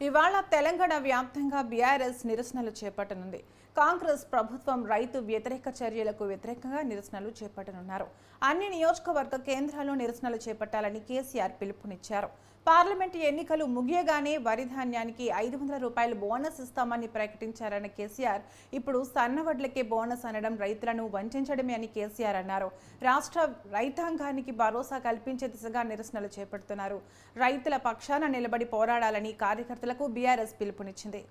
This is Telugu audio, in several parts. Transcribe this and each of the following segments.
ఇవాళ తెలంగాణ వ్యాప్తంగా బీఆర్ఎస్ నిరసనలు చేపట్టనుంది. కాంగ్రెస్ ప్రభుత్వం రైతు వ్యతిరేక చర్యలకు వ్యతిరేకంగా నిరసనలు చేపట్టనున్నారు. అన్ని నియోజకవర్గ కేంద్రాల్లో నిరసనలు చేపట్టాలని కేసీఆర్ పిలుపునిచ్చారు. పార్లమెంటు ఎన్నికలు ముగియగానే వరి ధాన్యానికి 500 రూపాయలు బోనస్ ఇస్తామని ప్రకటించారన్న కేసీఆర్ ఇప్పుడు సన్నవడ్లకే బోనస్ అనడం రైతులను వంచడమే అని కేసీఆర్ అన్నారు. రాష్ట్ర రైతాంగానికి భరోసా కల్పించే దిశగా నిరసనలు చేపడుతున్నారు. రైతుల పక్షాన నిలబడి పోరాడాలని కార్యకర్తలకు బీఆర్ఎస్ పిలుపునిచ్చింది.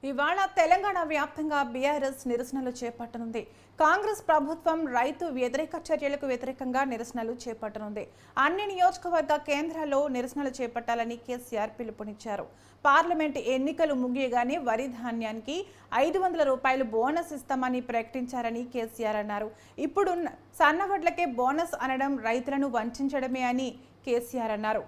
ఇవాళ తెలంగాణ వ్యాప్తంగా బీఆర్ఎస్ నిరసనలు చేపట్టనుంది. కాంగ్రెస్ ప్రభుత్వం రైతు వ్యతిరేక చర్యలకు వ్యతిరేకంగా నిరసనలు చేపట్టనుంది. అన్ని నియోజకవర్గ కేంద్రాల్లో నిరసనలు చేపట్టాలని కేసీఆర్ పిలుపునిచ్చారు. పార్లమెంటు ఎన్నికలు ముగియగానే వరి ధాన్యానికి 500 రూపాయలు బోనస్ ఇస్తామని ప్రకటించారని కేసీఆర్ అన్నారు. ఇప్పుడు సన్నవడ్లకే బోనస్ అనడం రైతులను వంచడమే అని కేసీఆర్ అన్నారు.